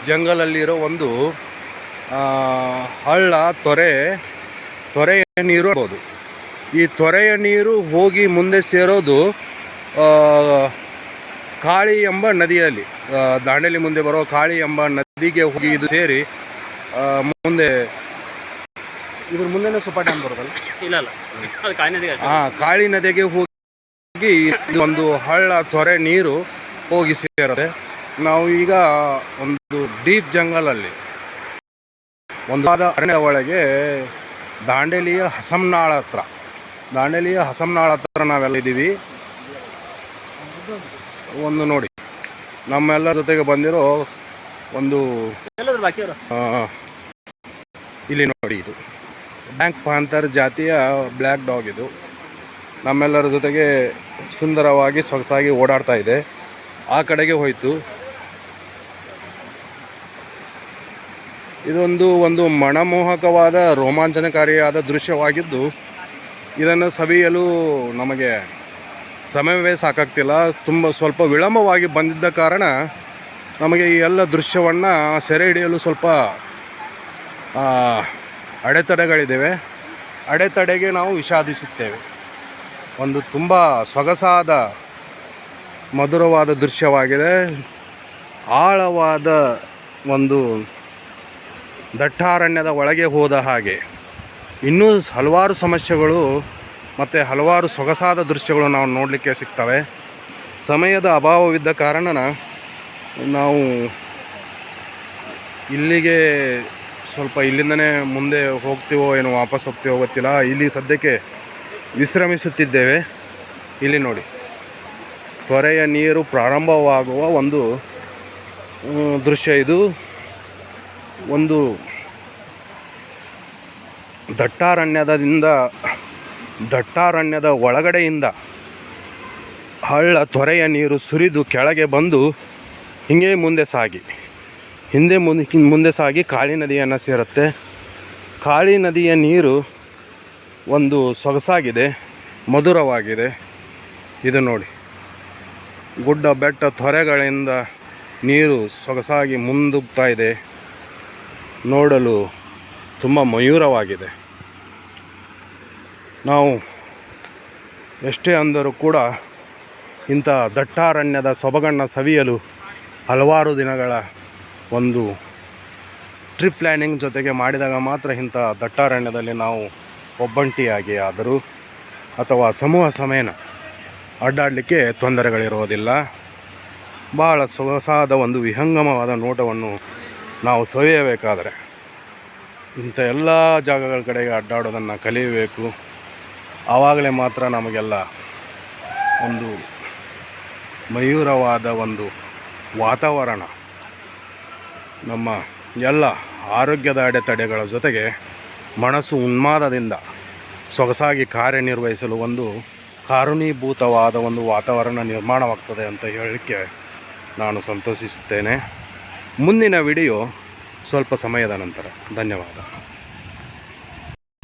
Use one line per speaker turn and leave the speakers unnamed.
ಜಂಗಲಲ್ಲಿರೋ ಒಂದು ಹಳ್ಳ, ತೊರೆಯ ನೀರು ಇರ್ಬೋದು. ಈ ತೊರೆಯ ನೀರು ಹೋಗಿ ಮುಂದೆ ಸೇರೋದು ಕಾಳಿ ಎಂಬ ನದಿಯಲ್ಲಿ. ದಾಂಡೇಲಿ ಮುಂದೆ ಬರೋ ಕಾಳಿ ಎಂಬ ನದಿಗೆ ಹೋಗಿ ಇದು ಸೇರಿ ಮುಂದೆ ಇದ್ರ ಮುಂದೆನೇ ಸುಪಾ ಡ್ಯಾಮ್ ಬರೋದಲ್ಲ. ಕಾಳಿ ನದಿಗೆ ಹೋಗಿ ಒಂದು ಹಳ್ಳ, ತೊರೆ ನೀರು ಹೋಗಿ ಸೇರುತ್ತೆ. ನಾವು ಈಗ ಒಂದು ಡೀಪ್ ಜಂಗಲಲ್ಲಿ ಒಂದು ಅರಣ್ಯ ಒಳಗೆ ದಾಂಡೇಲಿಯ ಹಸಮ್ನಾಳ ಹತ್ರ ನಾವೆಲ್ಲ ಇದ್ದೀವಿ. ಒಂದು ನೋಡಿ, ನಮ್ಮೆಲ್ಲರ ಜೊತೆಗೆ ಬಂದಿರೋ ಒಂದು ಇಲ್ಲಿ ನೋಡಿ, ಇದು ಬ್ಲ್ಯಾಕ್ ಪಾಂಥರ್ ಜಾತಿಯ ಬ್ಲ್ಯಾಕ್ ಡಾಗ್. ಇದು ನಮ್ಮೆಲ್ಲರ ಜೊತೆಗೆ ಸುಂದರವಾಗಿ ಸೊಗಸಾಗಿ ಓಡಾಡ್ತಾ ಇದೆ. ಆ ಕಡೆಗೆ ಹೋಯಿತು. ಒಂದು ಮನಮೋಹಕವಾದ ರೋಮಾಂಚನಕಾರಿಯಾದ ದೃಶ್ಯವಾಗಿದ್ದು, ಇದನ್ನು ಸವಿಯಲು ನಮಗೆ ಸಮಯವೇ ಸಾಕಾಗ್ತಿಲ್ಲ. ಸ್ವಲ್ಪ ವಿಳಂಬವಾಗಿ ಬಂದಿದ್ದ ಕಾರಣ ನಮಗೆ ಈ ಎಲ್ಲ ದೃಶ್ಯವನ್ನು ಸೆರೆ ಹಿಡಿಯಲು ಸ್ವಲ್ಪ ಅಡೆತಡೆಗಳಿದ್ದೇವೆ. ಅಡೆತಡೆಗೆ ನಾವು ವಿಷಾದಿಸುತ್ತೇವೆ. ಒಂದು ತುಂಬ ಸೊಗಸಾದ ಮಧುರವಾದ ದೃಶ್ಯವಾಗಿದೆ. ಆಳವಾದ ಒಂದು ದಟ್ಟಾರಣ್ಯದ ಒಳಗೆ ಹೋದ ಹಾಗೆ ಇನ್ನೂ ಹಲವಾರು ಸಮಸ್ಯೆಗಳು ಮತ್ತು ಹಲವಾರು ಸೊಗಸಾದ ದೃಶ್ಯಗಳು ನಾವು ನೋಡಲಿಕ್ಕೆ ಸಿಗ್ತವೆ. ಸಮಯದ ಅಭಾವವಿದ್ದ ಕಾರಣ ನಾವು ಇಲ್ಲಿಗೆ ಸ್ವಲ್ಪ ಇಲ್ಲಿಂದನೇ ಮುಂದೆ ಹೋಗ್ತೀವೋ ಏನೋ ವಾಪಸ್ ಹೋಗ್ತೀವೋ ಗೊತ್ತಿಲ್ಲ. ಇಲ್ಲಿ ಸದ್ಯಕ್ಕೆ ವಿಶ್ರಮಿಸುತ್ತಿದ್ದೇವೆ. ಇಲ್ಲಿ ನೋಡಿ, ತೊರೆಯ ನೀರು ಪ್ರಾರಂಭವಾಗುವ ಒಂದು ದೃಶ್ಯ ಇದು. ಒಂದು ದಟ್ಟಾರಣ್ಯದ ಒಳಗಡೆಯಿಂದ ಹಳ್ಳ, ತೊರೆಯ ನೀರು ಸುರಿದು ಕೆಳಗೆ ಬಂದು ಹಿಂಗೆ ಮುಂದೆ ಸಾಗಿ ಕಾಳಿ ನದಿಯನ್ನು ಸೇರುತ್ತೆ. ಕಾಳಿ ನದಿಯ ನೀರು ಒಂದು ಸೊಗಸಾಗಿದೆ, ಮಧುರವಾಗಿದೆ. ಇದು ನೋಡಿ, ಗುಡ್ಡ ಬೆಟ್ಟ ತೊರೆಗಳಿಂದ ನೀರು ಸೊಗಸಾಗಿ ಮುಂದುಗ್ತಾ ಇದೆ. ನೋಡಲು ತುಂಬ ಮಯೂರವಾಗಿದೆ. ನಾವು ಎಷ್ಟೇ ಅಂದರೂ ಕೂಡ ಇಂಥ ದಟ್ಟಾರಣ್ಯದ ಸೊಬಗನ್ನು ಸವಿಯಲು ಹಲವಾರು ದಿನಗಳ ಒಂದು ಟ್ರಿಪ್ ಪ್ಲ್ಯಾನಿಂಗ್ ಜೊತೆಗೆ ಮಾಡಿದಾಗ ಮಾತ್ರ ಇಂಥ ದಟ್ಟಾರಣ್ಯದಲ್ಲಿ ನಾವು ಒಬ್ಬಂಟಿಯಾಗಿ ಆದರೂ ಅಥವಾ ಸಮೂಹ ಸಮೇತ ಅಡ್ಡಾಡಲಿಕ್ಕೆ ತೊಂದರೆಗಳಿರೋದಿಲ್ಲ. ಬಹಳ ಸೊಗಸಾದ ಒಂದು ವಿಹಂಗಮವಾದ ನೋಟವನ್ನು ನಾವು ಸವಿಯಬೇಕಾದರೆ ಇಂಥ ಎಲ್ಲ ಜಾಗಗಳ ಕಡೆಗೆ ಅಡ್ಡಾಡೋದನ್ನು ಕಲಿಯಬೇಕು. ಆವಾಗಲೇ ಮಾತ್ರ ನಮಗೆಲ್ಲ ಒಂದು ಮಯೂರವಾದ ಒಂದು ವಾತಾವರಣ, ನಮ್ಮ ಎಲ್ಲ ಆರೋಗ್ಯದ ಅಡೆತಡೆಗಳ ಜೊತೆಗೆ ಮನಸ್ಸು ಉನ್ಮಾದದಿಂದ ಸೊಗಸಾಗಿ ಕಾರ್ಯನಿರ್ವಹಿಸಲು ಒಂದು ಕಾರುಣೀಭೂತವಾದ ಒಂದು ವಾತಾವರಣ ನಿರ್ಮಾಣವಾಗ್ತದೆ ಅಂತ ಹೇಳಲಿಕ್ಕೆ ನಾನು ಸಂತೋಷಿಸುತ್ತೇನೆ. ಮುಂದಿನ ವಿಡಿಯೋ ಸ್ವಲ್ಪ ಸಮಯದ ನಂತರ. ಧನ್ಯವಾದ.